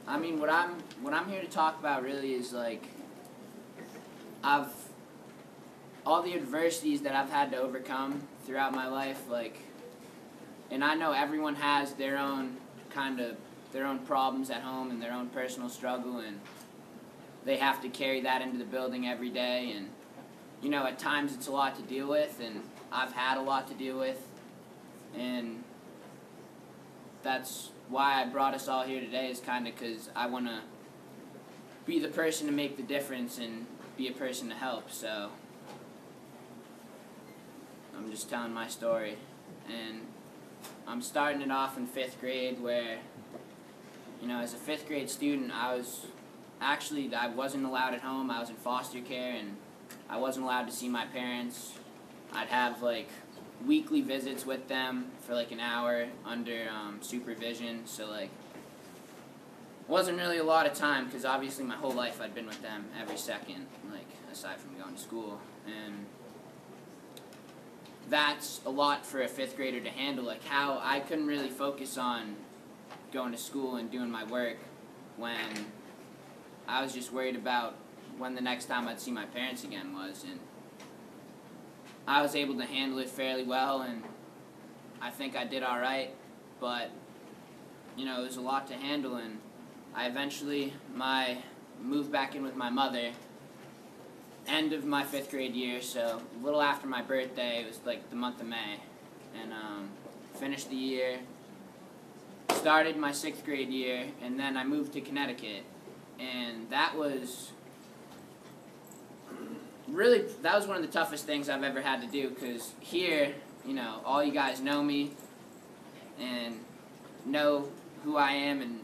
I mean, what I'm here to talk about really is like I've all the adversities that I've had to overcome throughout my life, like, and I know everyone has their own their own problems at home and their own personal struggle, and they have to carry that into the building every day, and you know, at times it's a lot to deal with, and I've had a lot to deal with, and that's why I brought us all here today, is kind of because I want to be the person to make the difference and be a person to help. So I'm just telling my story, and I'm starting it off in 5th grade where, you know, as a 5th grade student, I wasn't allowed at home. I was in foster care, and I wasn't allowed to see my parents. I'd have like weekly visits with them for like an hour under supervision, so like wasn't really a lot of time, because obviously my whole life I'd been with them every second, like aside from going to school, and that's a lot for a 5th grader to handle. Like, how I couldn't really focus on going to school and doing my work when I was just worried about when the next time I'd see my parents again was, and I was able to handle it fairly well, and I think I did alright, but, you know, it was a lot to handle, and I eventually moved back in with my mother end of my 5th grade year, so a little after my birthday. It was like the month of May, and finished the year, started my 6th grade year, and then I moved to Connecticut, and that was one of the toughest things I've ever had to do, because here, you know, all you guys know me and know who I am and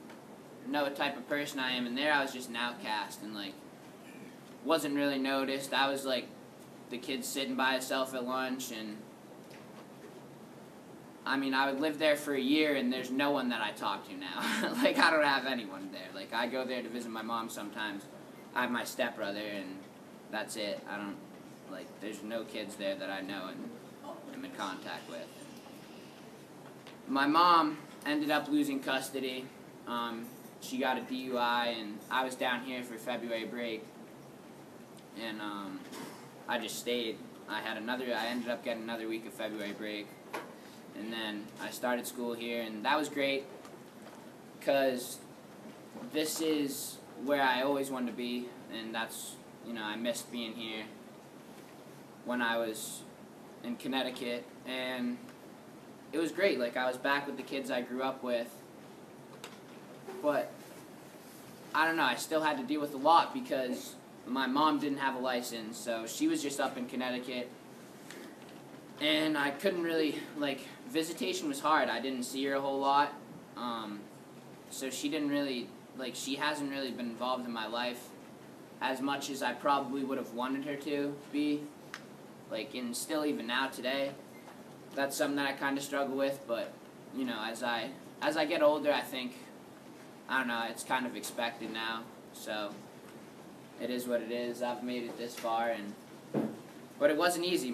know what type of person I am, and there I was just an outcast and like wasn't really noticed. I was like the kid sitting by himself at lunch, and I mean, I would live there for a year and there's no one that I talk to now. Like, I don't have anyone there. Like, I go there to visit my mom sometimes. I have my stepbrother, and that's it. I don't, like, there's no kids there that I know and am in contact with. My mom ended up losing custody. She got a DUI, and I was down here for February break, and I just stayed. I ended up getting another week of February break, and then I started school here, and that was great, because this is where I always wanted to be, and that's, you know, I missed being here when I was in Connecticut, and it was great. Like, I was back with the kids I grew up with, but I don't know, I still had to deal with a lot because my mom didn't have a license, so she was just up in Connecticut, and I couldn't really, like, visitation was hard. I didn't see her a whole lot, so she didn't really, like, she hasn't really been involved in my life as much as I probably would have wanted her to be, like, and still even now today. That's something that I kind of struggle with, but, you know, as I get older, I think, I don't know, it's kind of expected now, so it is what it is. I've made it this far, but it wasn't easy.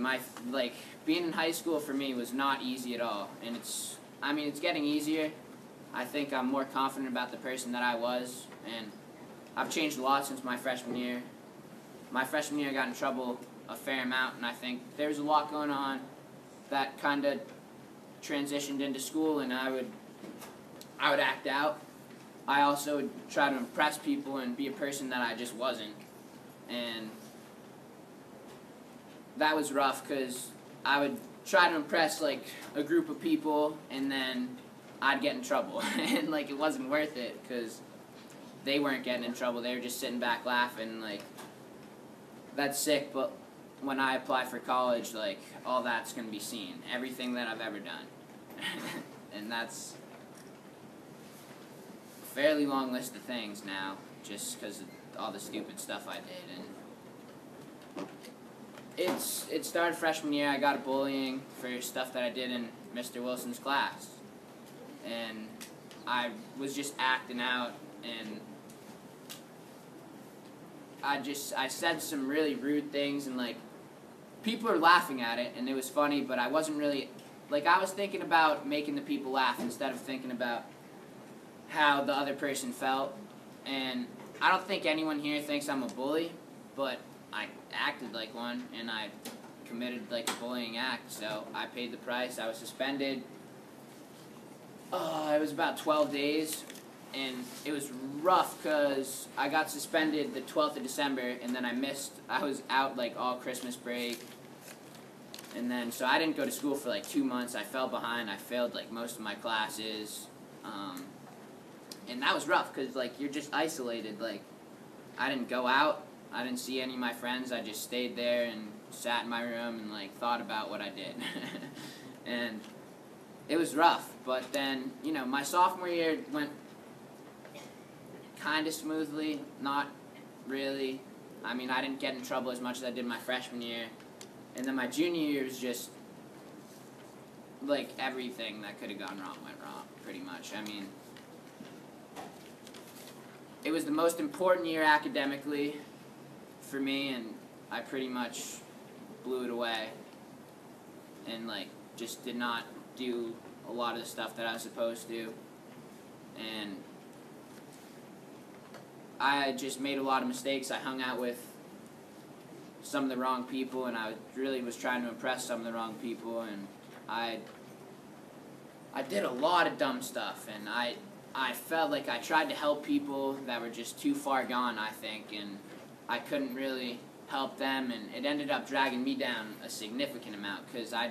Being in high school for me was not easy at all, and it's getting easier. I think I'm more confident about the person that I was, and I've changed a lot since my freshman year. My freshman year I got in trouble a fair amount, and I think there's a lot going on that kind of transitioned into school, and I would act out. I also would try to impress people and be a person that I just wasn't, and that was rough, because I would try to impress, like, a group of people, and then I'd get in trouble, and, like, it wasn't worth it, because they weren't getting in trouble. They were just sitting back laughing, like, that's sick. But when I apply for college, like, all that's going to be seen, everything that I've ever done, and that's a fairly long list of things now, just because of all the stupid stuff I did. And it started freshman year. I got bullying for stuff that I did in Mr. Wilson's class, and I was just acting out, and I said some really rude things, and, like, people were laughing at it, and it was funny, but I wasn't really, like, I was thinking about making the people laugh instead of thinking about how the other person felt, And I don't think anyone here thinks I'm a bully, but I acted like one, and I committed like a bullying act, so I paid the price. I was suspended. It was about 12 days, and it was rough because I got suspended the 12th of December, and then I was out like all Christmas break, and then so I didn't go to school for like 2 months. I fell behind. I failed like most of my classes, and that was rough because like you're just isolated. Like I didn't go out. I didn't see any of my friends. I just stayed there and sat in my room and like thought about what I did. And it was rough, but then, you know, my sophomore year went kind of smoothly, not really. I mean, I didn't get in trouble as much as I did my freshman year. And then my junior year was just like everything that could have gone wrong went wrong, pretty much. I mean, it was the most important year academically for me, and I pretty much blew it away and like just did not do a lot of the stuff that I was supposed to, and I just made a lot of mistakes. I hung out with some of the wrong people, and I really was trying to impress some of the wrong people, and I did a lot of dumb stuff, and I felt like I tried to help people that were just too far gone, I think, and I couldn't really help them, and it ended up dragging me down a significant amount because I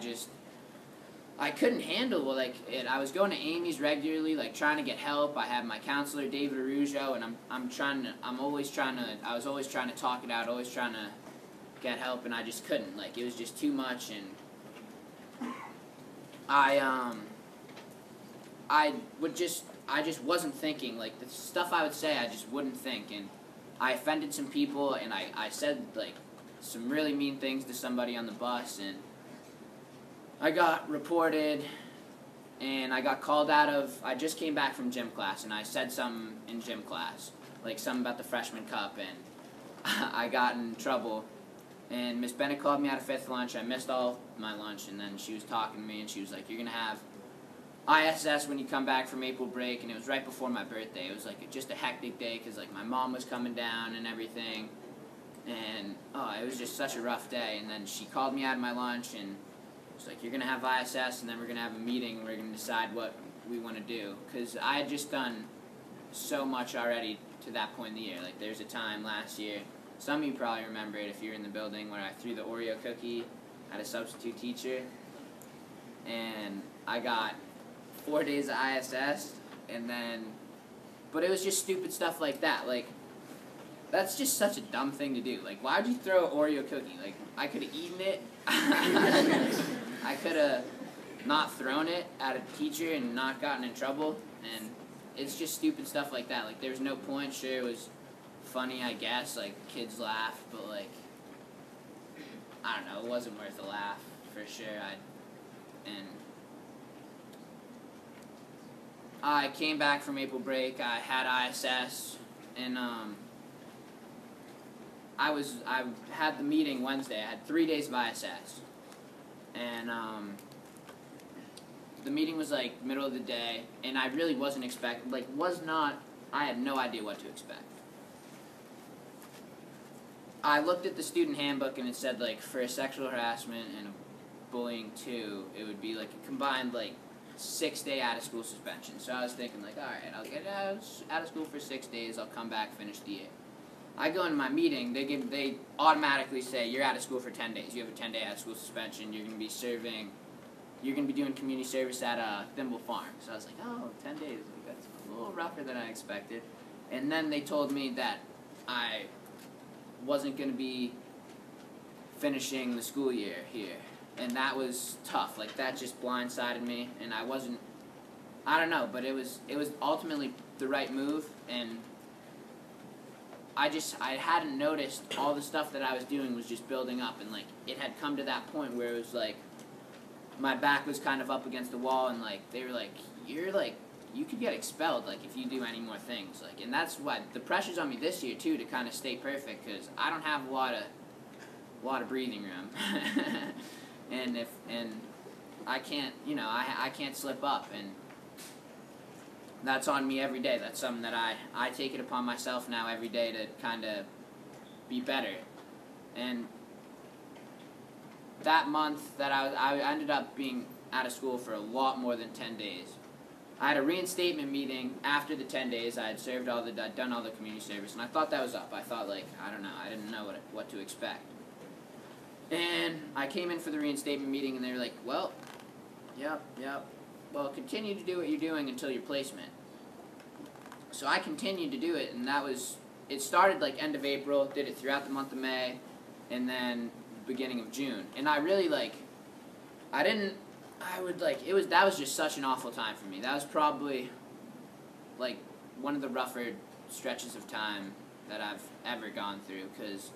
couldn't handle like it. I was going to Amy's regularly, like trying to get help. I had my counselor David Arujo, and I was always trying to talk it out, always trying to get help, and I just couldn't. Like it was just too much, and I just wasn't thinking. Like the stuff I would say, I just wouldn't think, and I offended some people, and I said like some really mean things to somebody on the bus, and I got reported, and I got called out of, I just came back from gym class, and I said something in gym class, like something about the freshman cup, and I got in trouble, and Miss Bennett called me out of fifth lunch. I missed all my lunch, and then she was talking to me, and she was like, you're going to have ISS when you come back from April break, and it was right before my birthday. It was like just a hectic day, because like my mom was coming down and everything, and it was just such a rough day, and then she called me out of my lunch, and it's like, you're going to have ISS, and then we're going to have a meeting, and we're going to decide what we want to do. Because I had just done so much already to that point in the year. Like, there's a time last year, some of you probably remember it if you're in the building, where I threw the Oreo cookie at a substitute teacher. And I got 4 days of ISS, and then, but it was just stupid stuff like that. Like, that's just such a dumb thing to do. Like, why would you throw an Oreo cookie? Like, I could have eaten it. I could have not thrown it at a teacher and not gotten in trouble, and it's just stupid stuff like that. Like, there's no point. Sure, it was funny, I guess, like, kids laughed, but, like, I don't know, it wasn't worth a laugh, for sure. I came back from April break, I had ISS, and, I had the meeting Wednesday. I had 3 days of ISS. And the meeting was like middle of the day, and I really wasn't expecting, I had no idea what to expect. I looked at the student handbook, and it said like for a sexual harassment and a bullying 2, it would be like a combined like 6-day out of school suspension. So I was thinking like, alright, I'll get out of school for 6 days, I'll come back, finish the year. I go into my meeting, they automatically say, you're out of school for 10 days. You have a 10-day out of school suspension. You're going to be doing community service at Thimble Farm. So I was like, oh, 10 days. That's a little rougher than I expected. And then they told me that I wasn't going to be finishing the school year here. And that was tough. Like, that just blindsided me. And I don't know, but it was ultimately the right move. And I hadn't noticed all the stuff that I was doing was just building up, and like it had come to that point where it was like my back was kind of up against the wall, and like they were like, you could get expelled like if you do any more things, like, and that's what the pressure's on me this year too, to kind of stay perfect, because I don't have a lot of breathing room. and I can't, I can't slip up, and that's on me every day. That's something that I take it upon myself now every day to kind of be better. And that month that I ended up being out of school for a lot more than 10 days. I had a reinstatement meeting after the 10 days. I'd done all the community service, and I thought that was up. I thought, like, I don't know, I didn't know what to expect. And I came in for the reinstatement meeting, and they were like, well, yep, well, continue to do what you're doing until your placement. So I continued to do it, and it started like end of April, did it throughout the month of May, and then beginning of June. And I really, like, that was just such an awful time for me. That was probably, like, one of the rougher stretches of time that I've ever gone through, because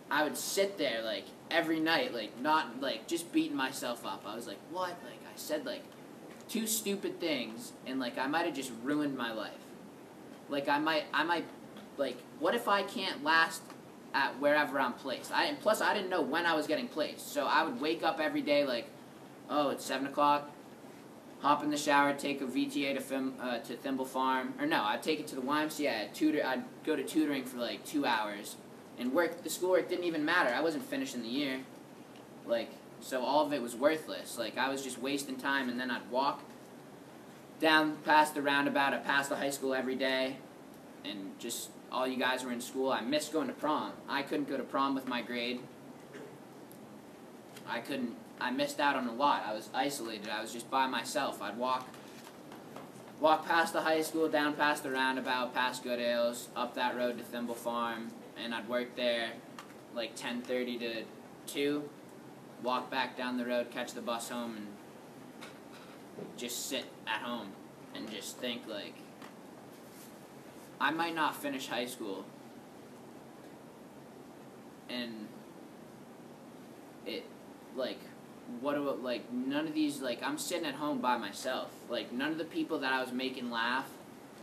I would sit there, like, every night, like, not, like, just beating myself up. I was like, what? Like, I said, like, 2 stupid things, and, like, I might have just ruined my life. Like, I might, like, what if I can't last at wherever I'm placed? Plus, I didn't know when I was getting placed. So I would wake up every day, like, oh, it's 7 o'clock, hop in the shower, take a VTA to Thimble Farm. Or no, I'd take it to the YMCA. I'd go to tutoring for, like, 2 hours. And the schoolwork didn't even matter. I wasn't finishing the year. Like, so all of it was worthless. Like, I was just wasting time, and then I'd walk down past the roundabout. I'd pass the high school every day, and just all you guys were in school. I missed going to prom. I couldn't go to prom with my grade. I missed out on a lot. I was isolated. I was just by myself. I'd walk past the high school, down past the roundabout, past Good Ales, up that road to Thimble Farm, and I'd work there like 10:30 to 2, walk back down the road, catch the bus home, and just sit at home and just think, like, I might not finish high school, and none of these, like, I'm sitting at home by myself. Like, none of the people that I was making laugh,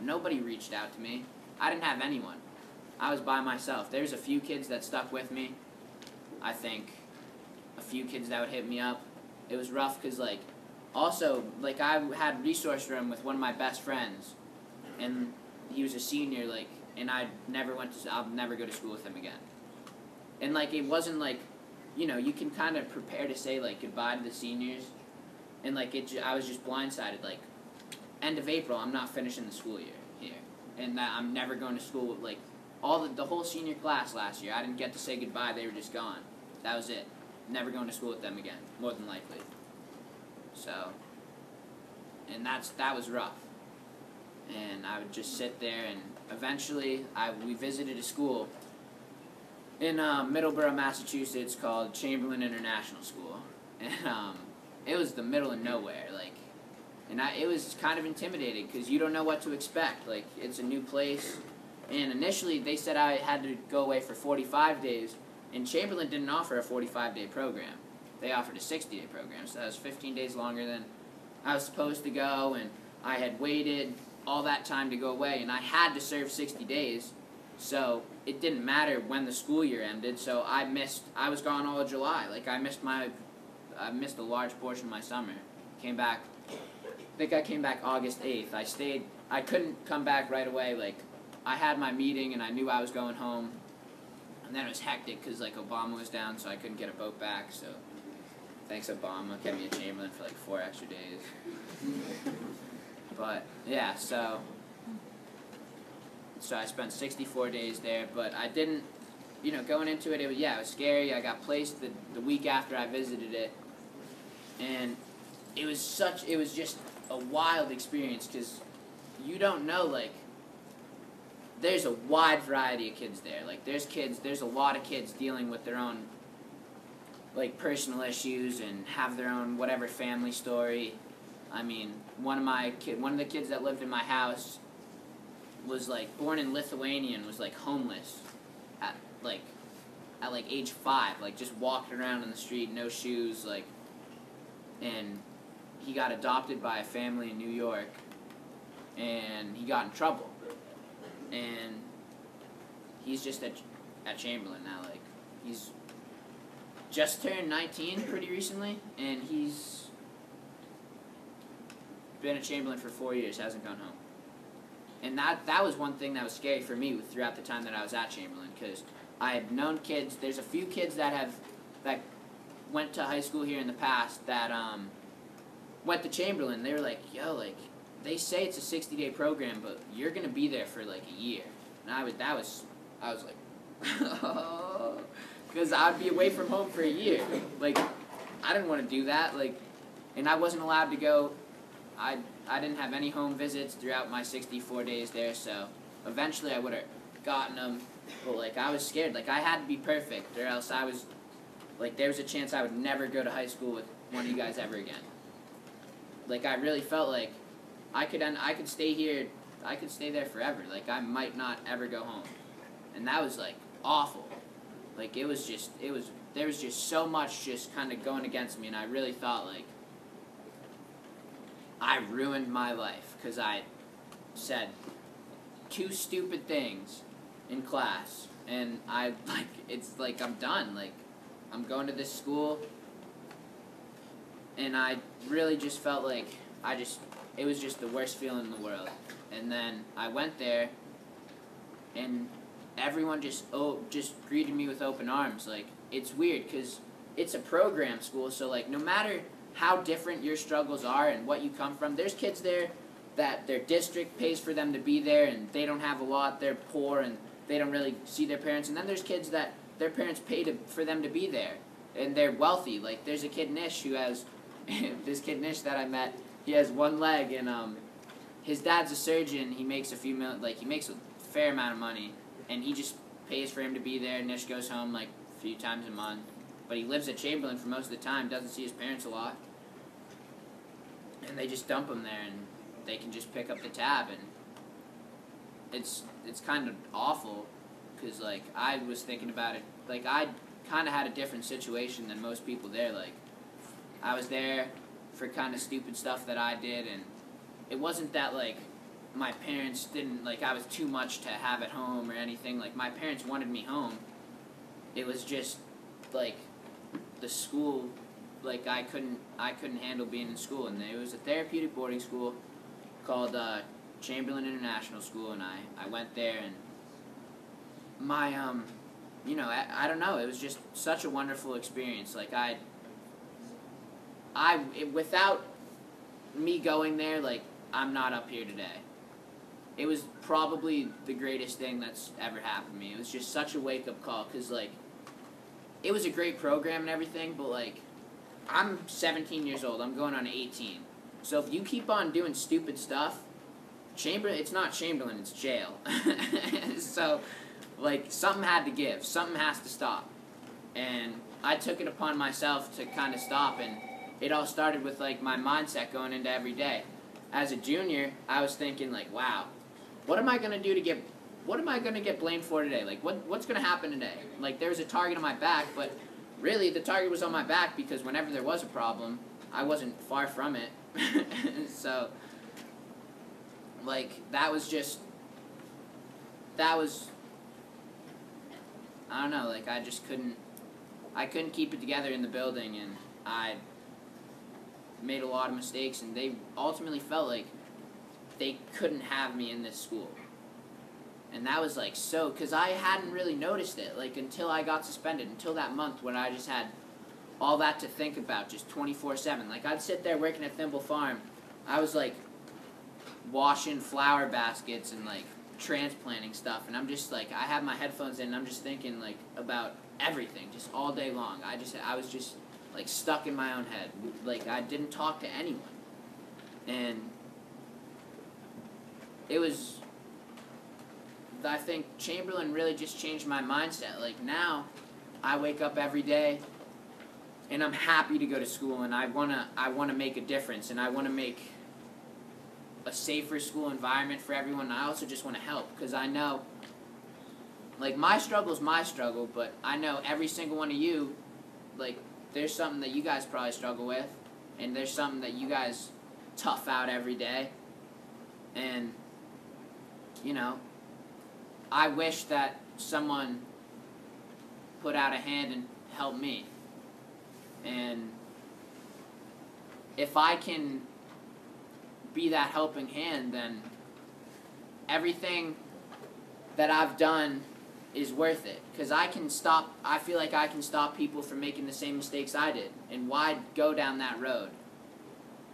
nobody reached out to me. I didn't have anyone. I was by myself. There's a few kids that stuck with me. I think a few kids that would hit me up. It was rough because, like, also, like, I had resource room with one of my best friends, and he was a senior, like, and I'll never go to school with him again. And, like, it wasn't, like, you know, you can kind of prepare to say, like, goodbye to the seniors, and, like, I was just blindsided, like, end of April, I'm not finishing the school year here, and that I'm never going to school with, like, the whole senior class last year. I didn't get to say goodbye. They were just gone. That was it. Never going to school with them again, more than likely. So, and that was rough. And I would just sit there, and eventually we visited a school in Middlebrow, Massachusetts, called Chamberlain International School. And it was the middle of nowhere, like, and it was kind of intimidating because you don't know what to expect. Like, it's a new place. And initially, they said I had to go away for 45 days, and Chamberlain didn't offer a 45-day program. They offered a 60-day program, so that was 15 days longer than I was supposed to go, and I had waited all that time to go away, and I had to serve 60 days, so it didn't matter when the school year ended, so I was gone all of July. Like, I missed a large portion of my summer. I think I came back August 8th. I couldn't come back right away, like, I had my meeting, and I knew I was going home, and then it was hectic because, like, Obama was down, so I couldn't get a boat back, so thanks, Obama, kept me at Chamberlain for, like, 4 extra days. But, yeah, so I spent 64 days there, but I didn't, you know, going into it, it was scary. I got placed the week after I visited it, and it was just a wild experience because you don't know, like, there's a wide variety of kids there. Like, there's a lot of kids dealing with their own, like, personal issues and have their own whatever family story. I mean, one of the kids that lived in my house was, like, born in Lithuania and was, like, homeless at age 5. Like, just walked around in the street, no shoes, like, and he got adopted by a family in New York, and he got in trouble. And he's just at Chamberlain now. Like, he's just turned 19 pretty recently, and he's been at Chamberlain for 4 years, hasn't gone home. And that was one thing that was scary for me throughout the time that I was at Chamberlain, because I had known kids. There's a few kids that went to high school here in the past that went to Chamberlain. They were like, yo, like, they say it's a 60-day program, but you're gonna be there for like a year. And I was like, because I'd be away from home for a year. Like, I didn't want to do that. Like, and I wasn't allowed to go. I didn't have any home visits throughout my 64 days there, so eventually I would have gotten them, but, like, I was scared. Like, I had to be perfect, or else I was, like, there was a chance I would never go to high school with one of you guys ever again. Like, I really felt like I could stay here, I could stay there forever. Like, I might not ever go home. And that was, like, awful. Like, there was just so much just kind of going against me, and I really thought, like, I ruined my life because I said 2 stupid things in class, and it's like I'm done. Like, I'm going to this school, and I really just felt like it was just the worst feeling in the world. And then I went there, and everyone just greeted me with open arms. Like, it's weird because it's a program school, so, like, no matter how different your struggles are and what you come from, there's kids there that their district pays for them to be there, and they don't have a lot, they're poor, and they don't really see their parents. And then there's kids that their parents pay for them to be there, and they're wealthy. Like, there's a kid, Nish, who has, this kid, Nish, that I met, he has one leg, and his dad's a surgeon. He makes he makes a fair amount of money, and he just pays for him to be there. Nish goes home, like, a few times a month. But he lives at Chamberlain for most of the time, doesn't see his parents a lot. And they just dump him there, and they can just pick up the tab, and it's kind of awful, because, like, I was thinking about it. Like, I kind of had a different situation than most people there. Like, I was there for kind of stupid stuff that I did, and it wasn't that, like, my parents didn't, like, I was too much to have at home or anything. Like, my parents wanted me home. It was just, like, the school, like, I couldn't handle being in school. And it was a therapeutic boarding school called Chamberlain International School, and I went there, and my you know, I don't know, it was just such a wonderful experience. Like, without me going there, like, I'm not up here today. It was probably the greatest thing that's ever happened to me. It was just such a wake-up call, because, like, it was a great program and everything, but, like, I'm 17 years old. I'm going on 18. So if you keep on doing stupid stuff, it's not Chamberlain, it's jail. So, like, something had to give. Something has to stop. And I took it upon myself to kind of stop, and it all started with, like, my mindset going into every day. As a junior, I was thinking, like, wow, what am I going to do to get blamed for today? Like, what's going to happen today? Like, there was a target on my back, but really the target was on my back because whenever there was a problem, I wasn't far from it. So, like, I don't know, like, I couldn't keep it together in the building, and I made a lot of mistakes, and they ultimately felt like they couldn't have me in this school. And that was, like, so, because I hadn't really noticed it, like, until I got suspended, until that month when I just had all that to think about, just 24/7. Like, I'd sit there working at Thimble Farm. I was, like, washing flower baskets and, like, transplanting stuff, and I'm just, like, I have my headphones in, and I'm just thinking, like, about everything, just all day long. I was just, like, stuck in my own head. Like, I didn't talk to anyone. And it was, I think Chamberlain really just changed my mindset. Like, now, I wake up every day, and I'm happy to go to school, and I wanna make a difference, and I wanna make a safer school environment for everyone. I also just want to help, because I know, like, my struggle's my struggle, but I know every single one of you, like, there's something that you guys probably struggle with, and there's something that you guys tough out every day, and, you know, I wish that someone put out a hand and helped me, and if I can be that helping hand, then everything that I've done is worth it, because I feel like I can stop people from making the same mistakes I did, and why go down that road?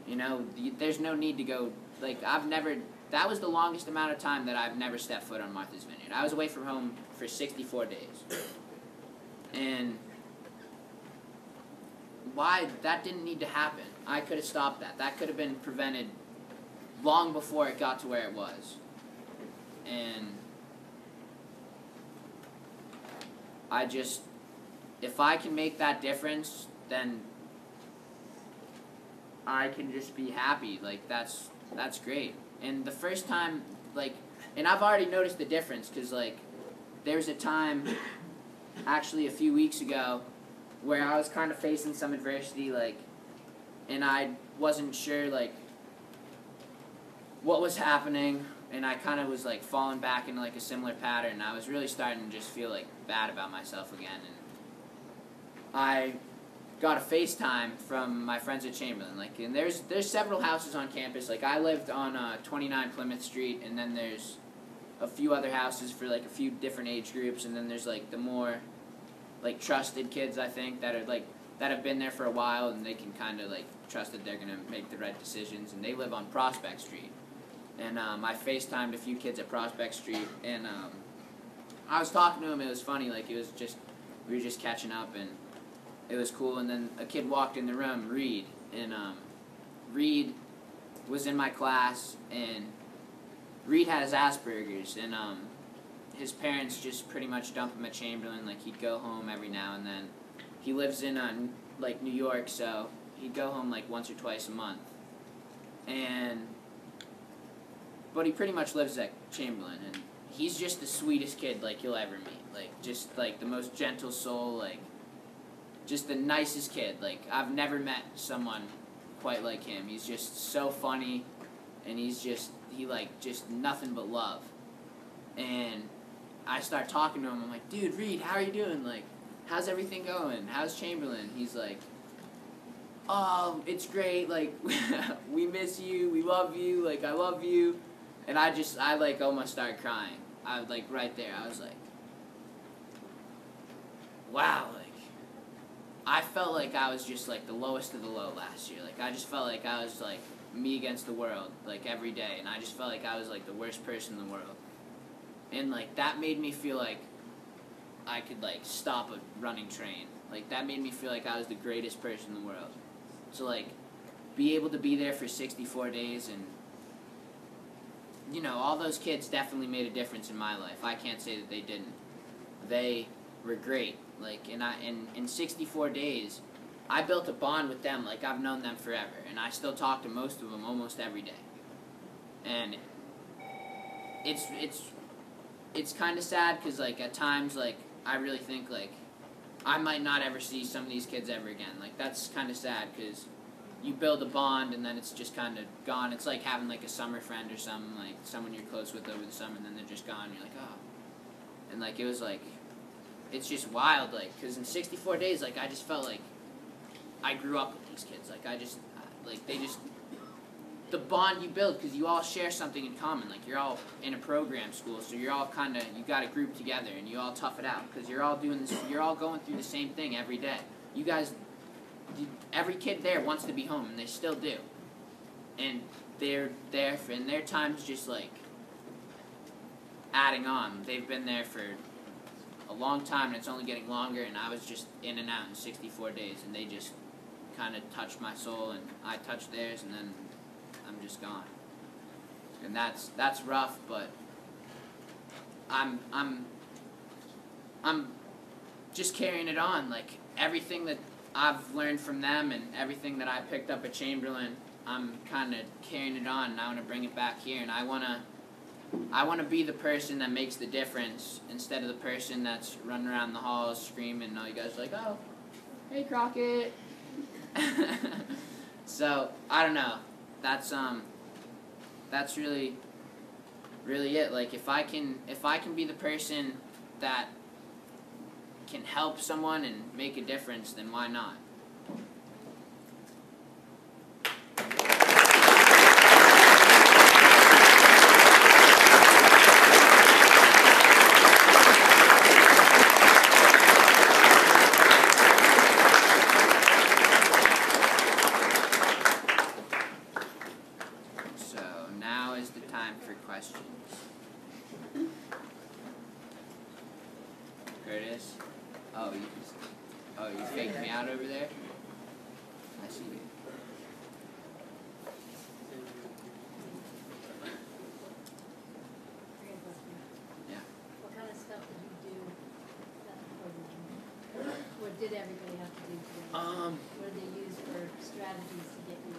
You know, there's no need to go, like, that was the longest amount of time that I've never stepped foot on Martha's Vineyard. I was away from home for 64 days. And why? That didn't need to happen. I could have stopped that. That could have been prevented long before it got to where it was. And if I can make that difference, then I can just be happy. Like, that's great. And the first time, like, and I've already noticed the difference, because, like, there was a time, actually a few weeks ago, where I was kind of facing some adversity, like, and I wasn't sure, like, what was happening, and I kind of was, like, falling back into, like, a similar pattern. I was really starting to just feel, like, bad about myself again, and I got a FaceTime from my friends at Chamberlain, like, and there's several houses on campus. Like, I lived on 29 Plymouth Street, and then there's a few other houses for, like, a few different age groups, and then there's, like, the more, like, trusted kids, I think, that are, like, that have been there for a while, and they can kind of, like, trust that they're gonna make the right decisions, and they live on Prospect Street. And I FaceTimed a few kids at Prospect Street, and I was talking to them. It was funny, like, we were just catching up, and it was cool. And then a kid walked in the room, Reed, and Reed was in my class, and Reed has Asperger's, and his parents just pretty much dump him at Chamberlain. Like, he'd go home every now and then. He lives in like, New York, so he'd go home like once or twice a month. But he pretty much lives at Chamberlain, and he's just the sweetest kid, like, you'll ever meet. Like, just, like, the most gentle soul, like, just the nicest kid. Like, I've never met someone quite like him. He's just so funny, and he, like, just nothing but love. And I start talking to him. I'm like, dude, Reed, how are you doing? Like, how's everything going? How's Chamberlain? He's like, oh, it's great. Like, we miss you. We love you. Like, I love you. And I like, almost started crying. I was, like, right there. I was like, wow, like, I felt like I was just, like, the lowest of the low last year. Like, I just felt like I was, like, me against the world, like, every day. And I just felt like I was, like, the worst person in the world. And, like, that made me feel like I could, like, stop a running train. Like, that made me feel like I was the greatest person in the world. So, like, be able to be there for 64 days and, you know, all those kids definitely made a difference in my life. I can't say that they didn't. They were great. Like, in 64 days, I built a bond with them like I've known them forever. And I still talk to most of them almost every day. And it's kind of sad, because, like, at times, like, I really think, like, I might not ever see some of these kids ever again. Like, that's kind of sad, because you build a bond and then it's just kind of gone. It's like having, like, a summer friend or something, like, someone you're close with over the summer, and then they're just gone. You're like, oh. And, like, it was, like, it's just wild, like, because in 64 days, like, I just felt like I grew up with these kids. Like, the bond you build, because you all share something in common. Like, you're all in a program school, so you're all kind of, you got a group together, and you all tough it out, because you're all doing this, you're all going through the same thing every day. You guys, every kid there wants to be home, and they still do. And they're there for, and their time's just, like, adding on. They've been there for a long time, and it's only getting longer, and I was just in and out in 64 days, and they just kind of touched my soul, and I touched theirs, and then I'm just gone. And that's rough, but I'm just carrying it on. Like, everything that I've learned from them and everything that I picked up at Chamberlain, I'm kind of carrying it on, and I want to bring it back here, and I want to be the person that makes the difference instead of the person that's running around the halls screaming, and all you guys are like, oh, hey, Crockett. So, I don't know. That's really it. Like, if I can be the person that can help someone and make a difference, then why not? Curtis. Oh, you faked me out over there? I see you. Yeah. What kind of stuff did you do at the program? What did everybody have to do together? What did they use for strategies to get you?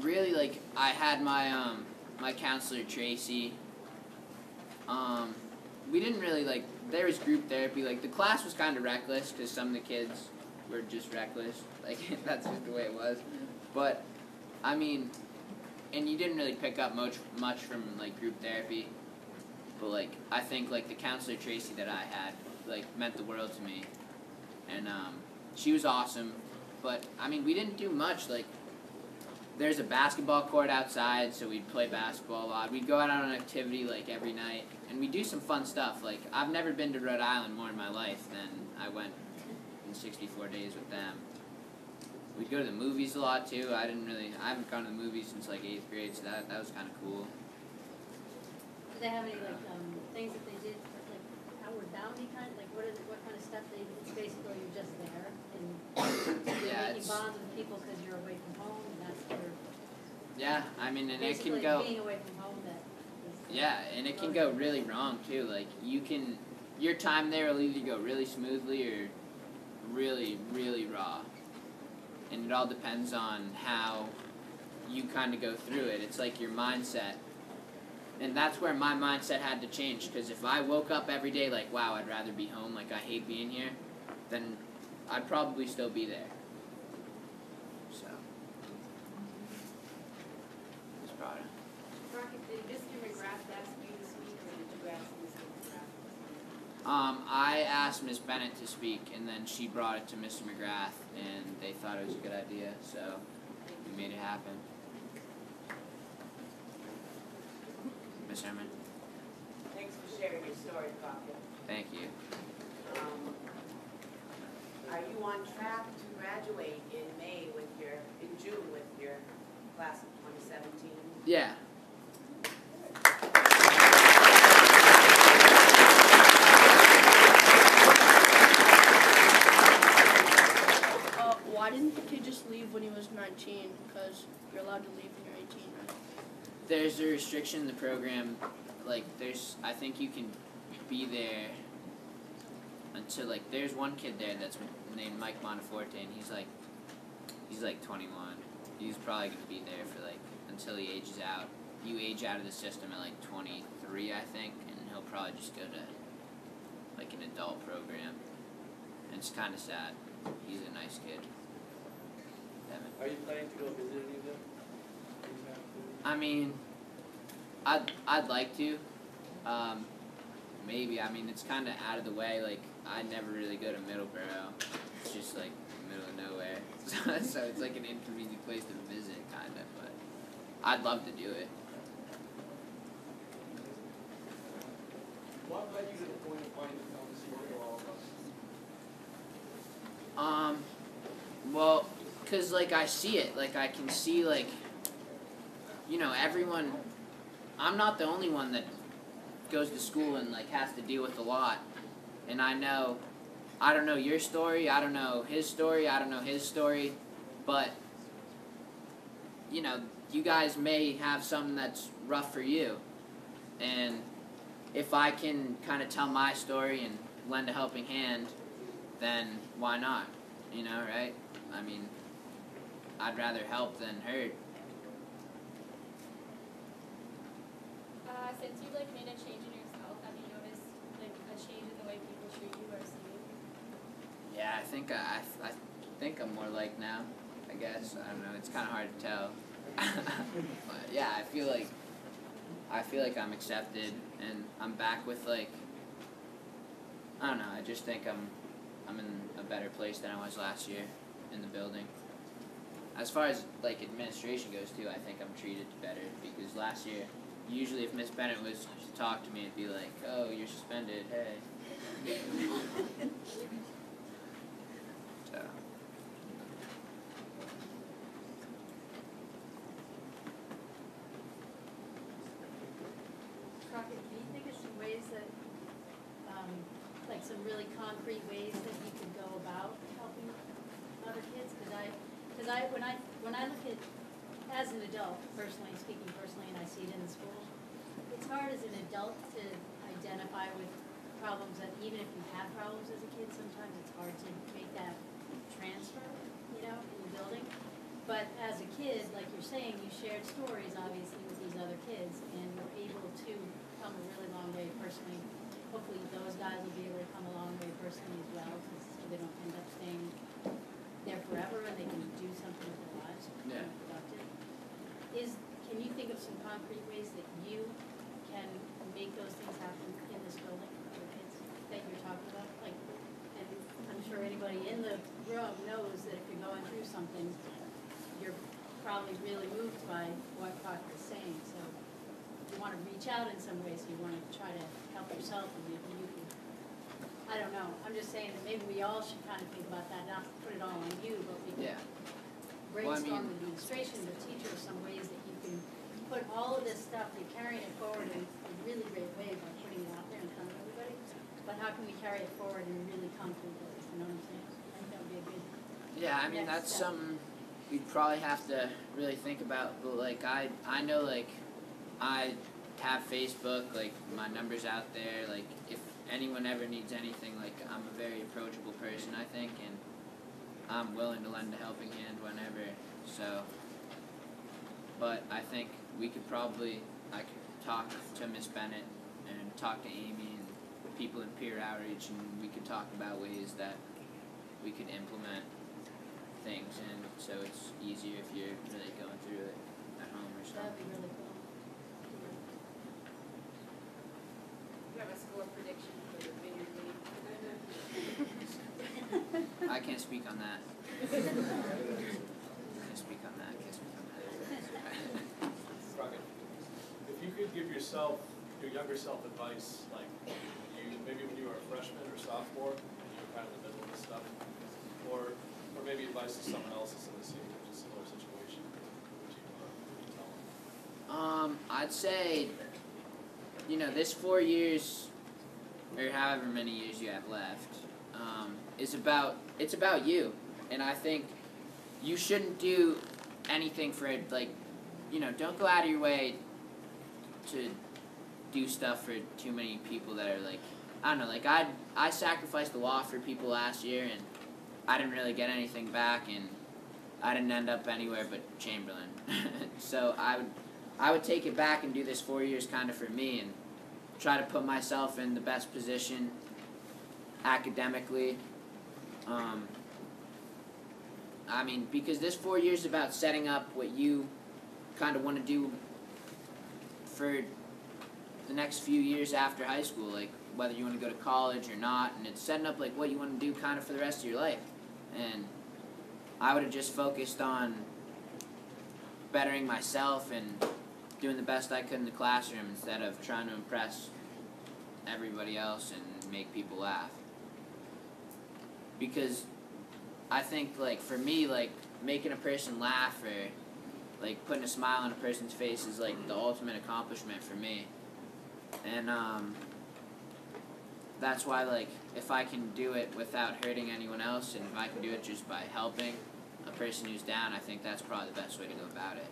Really, like, I had my my counselor Tracy. We didn't really, like, there was group therapy. Like, the class was kind of reckless because some of the kids were just reckless. Like, that's just the way it was. But, I mean, and you didn't really pick up much from, like, group therapy. But, like, I think, like, the counselor Tracy that I had, like, meant the world to me. And, she was awesome. But, I mean, we didn't do much. Like, there's a basketball court outside, so we'd play basketball a lot. We'd go out on an activity, like, every night. And we'd do some fun stuff. Like, I've never been to Rhode Island more in my life than I went in 64 days with them. We'd go to the movies a lot, too. I haven't gone to the movies since, like, 8th grade, so that was kind of cool. Did they have any, like, things that they did, like, outward boundy kind? Like, what kind of stuff they did? It's basically you're just there, and you're making bonds with people because you're away from home, and that's your... Yeah, I mean, and it can Basically, go... being away from home that is... Yeah, and it can go really wrong, too. Like, your time there will either go really smoothly or really, really raw. And it all depends on how you kind of go through it. It's like your mindset. And that's where my mindset had to change, because if I woke up every day like, wow, I'd rather be home, like I hate being here, then I'd probably still be there. So, it's proud of. Crockett, did Mr. McGrath ask you to speak, or did you ask Mr. McGrath? I asked Miss Bennett to speak, and then she brought it to Mr. McGrath, and they thought it was a good idea, so we made it happen. Miss Herman? Thanks for sharing your story, Crockett. Thank you. Are you on track to graduate in June with your class of 2017? Yeah. Why didn't the kid just leave when he was 19? Because you're allowed to leave when you're 18, right? There's a restriction in the program. Like, I think you can be there until, like, there's one kid there that's named Mike Monteforte, and he's like 21. He's probably going to be there for, like, until he ages out. You age out of the system at, like, 23, I think, and he'll probably just go to, like, an adult program. And it's kind of sad. He's a nice kid. Devin. Are you planning to go visit any of them? I mean, I'd like to. Maybe. I mean, it's kind of out of the way. Like, I never really go to Middlebrow. It's just, like, middle of nowhere. So it's like an inconvenient place to visit, kind of. But I'd love to do it. What led you to the point of finding the film to see what all of us? Well, because, like, I see it. Like, I can see, like, you know, everyone... I'm not the only one that goes to school and, like, has to deal with a lot. And I don't know your story, I don't know his story, I don't know his story, but, you know, you guys may have something that's rough for you. And if I can kind of tell my story and lend a helping hand, then why not? You know, right? I mean, I'd rather help than hurt. Since you like made a change in yourself, have you noticed like a change in the way people treat you or see you? Yeah, I think I'm more like now, I guess. I don't know, it's kind of hard to tell. But yeah, I feel like I'm accepted, and I'm back with, like, I don't know, I just think I'm in a better place than I was last year in the building. As far as, like, administration goes, too, I think I'm treated better, because last year, usually if Miss Bennett was to talk to me, it'd be like, oh, you're suspended, hey. So. Crockett, do you think of some ways that, like some really concrete ways that you could go about helping other kids? Because when I look at, as an adult, speaking personally, and I see it in the school, it's hard as an adult to identify with problems that even if you had problems as a kid, sometimes it's hard to make that transfer, in the building. But as a kid, like you're saying, you shared stories, obviously, with these other kids, and were able to come a really long way personally. Hopefully those guys will be able to come a long way personally as well, so they don't end up staying there forever and they can do something with their lives, Yeah. productive. Can you think of some concrete ways that you can make those things happen in this building for the kids that you're talking about? Like, and I'm sure anybody in the room knows that if you're going through something, you're probably really moved by what Crockett is saying. So you want to reach out in some ways. You want to try to help yourself, and maybe you can. I don't know. I'm just saying that maybe we all should kind of think about that. Not put it all on you, but we can brainstorm with the administration, the teachers, some ways that you can put all of this stuff. You're carrying it forward in a really great way by putting it out there in front of everybody. But how can we carry it forward in really concrete ways? You know what I'm saying? I think that would be a good. Yeah, I mean, that's something you'd probably have to really think about. But like, I know, like, I have Facebook, like, my number's out there. Like, if anyone ever needs anything, like, I'm a very approachable person, I think, and I'm willing to lend a helping hand whenever. So, but I think we could probably, I could talk to Miss Bennett and talk to Amy and people in peer outreach, and we could talk about ways that we could implement things, and so it's easier if you're really going through it at home or something. That'd be really cool. You have a score prediction for the vineyard meeting? I can't speak on that. Crockett, if you could give your younger self advice, like maybe when you were a freshman or sophomore, and you were kind of in the middle of this stuff, or maybe advice to someone else that's in the same similar situation, what would you tell them? I'd say, this 4 years, or however many years you have left, it's about you, and I think you shouldn't do anything for it, like, don't go out of your way to do stuff for too many people that are, like, I don't know, like, I sacrificed a lot for people last year, and I didn't really get anything back, and I didn't end up anywhere but Chamberlain. So I would take it back and do this 4 years kind of for me, and try to put myself in the best position academically. I mean, because this 4 years is about setting up what you kind of want to do for the next few years after high school, like whether you want to go to college or not, and it's setting up like what you want to do kind of for the rest of your life. And I would have just focused on bettering myself and doing the best I could in the classroom instead of trying to impress everybody else and make people laugh. Because I think, like, for me, like, making a person laugh or, like, putting a smile on a person's face is, like, the ultimate accomplishment for me. And, that's why, like, if I can do it without hurting anyone else, and if I can do it just by helping a person who's down, I think that's probably the best way to go about it.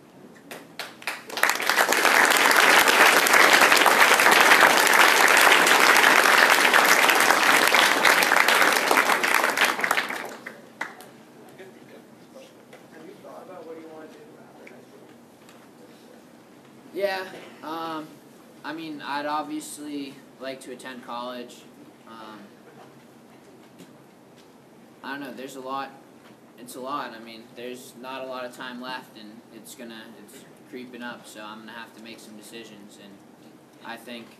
Yeah, I mean, I'd obviously like to attend college. I don't know, there's a lot, it's a lot. I mean, there's not a lot of time left, and it's creeping up, so I'm gonna have to make some decisions. And I think,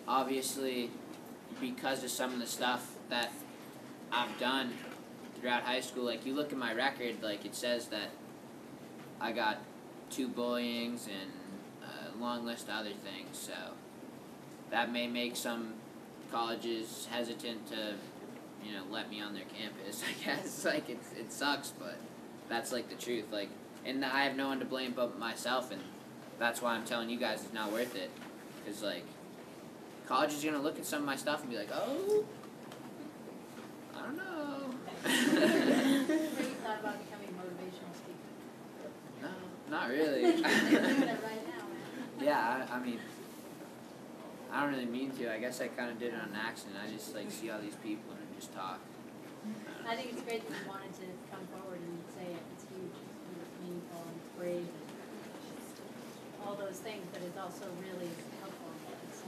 obviously, because of some of the stuff that I've done throughout high school, like, you look at my record, like, it says that I got 2 bullyings and a long list of other things, so that may make some colleges hesitant to, let me on their campus, I guess. Like, it sucks, but that's, like, the truth. Like, and I have no one to blame but myself, and that's why I'm telling you guys it's not worth it. Because, like, college is going to look at some of my stuff and be like, oh, I don't know. Have you thought about becoming a motivational speaker? No, not really. You're doing it right now, man. Yeah, I mean, I don't really mean to. I guess I kind of did it on accident. I just like see all these people and just talk. I think it's great that you wanted to come forward and say it. It's huge, it's meaningful, and it's brave, and all those things, but it's also really helpful. It's,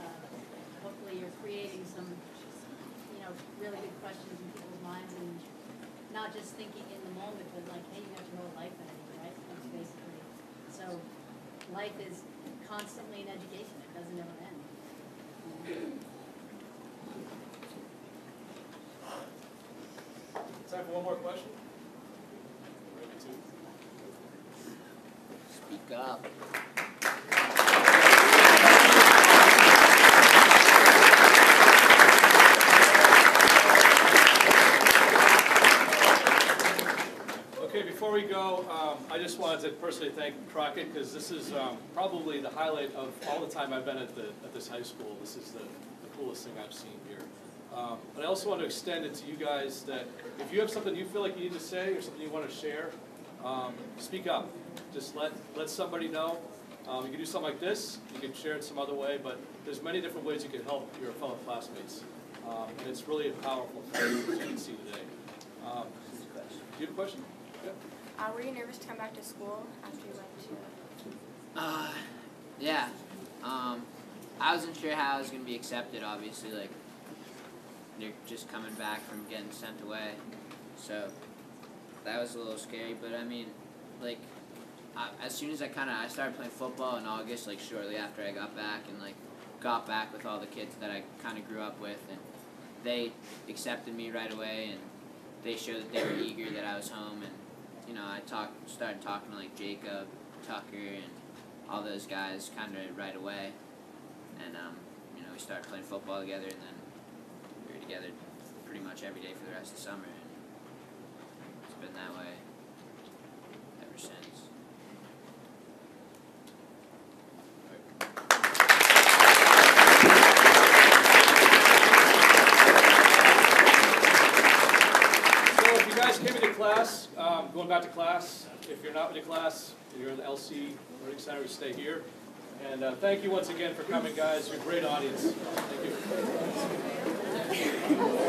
hopefully you're creating some, really good questions in people's minds, and not just thinking in the moment, but like, hey, you have to know what life is, right? That's basically, so life is constantly in education. It doesn't ever end. Time for one more question? Maybe two. Speak up. Okay, before we go, I just wanted to personally thank Crockett, because this is probably the highlight of all the time I've been at this high school. This is the coolest thing I've seen here. But I also want to extend it to you guys that if you have something you feel like you need to say or something you want to share, speak up. Just let somebody know. You can do something like this. You can share it some other way, but there's many different ways you can help your fellow classmates. And it's really a powerful thing, as you can see today. Do you have a question? Yeah. Were you nervous to come back to school after you went to? Yeah. I wasn't sure how I was gonna be accepted. Obviously, like they're just coming back from getting sent away, so that was a little scary. But I mean, like as soon as I started playing football in August, like shortly after I got back, and like got back with all the kids that I kind of grew up with, and they accepted me right away, and they showed that they were eager that I was home, and I started talking to like Jacob, Tucker, and all those guys kind of right away, and we started playing football together, and then we were together pretty much every day for the rest of the summer, and it's been that way ever since. So if you guys came into class, going back to class, if you're not in the class, you're in the LC Learning Center, you stay here. And thank you once again for coming, guys. You're a great audience. Thank you.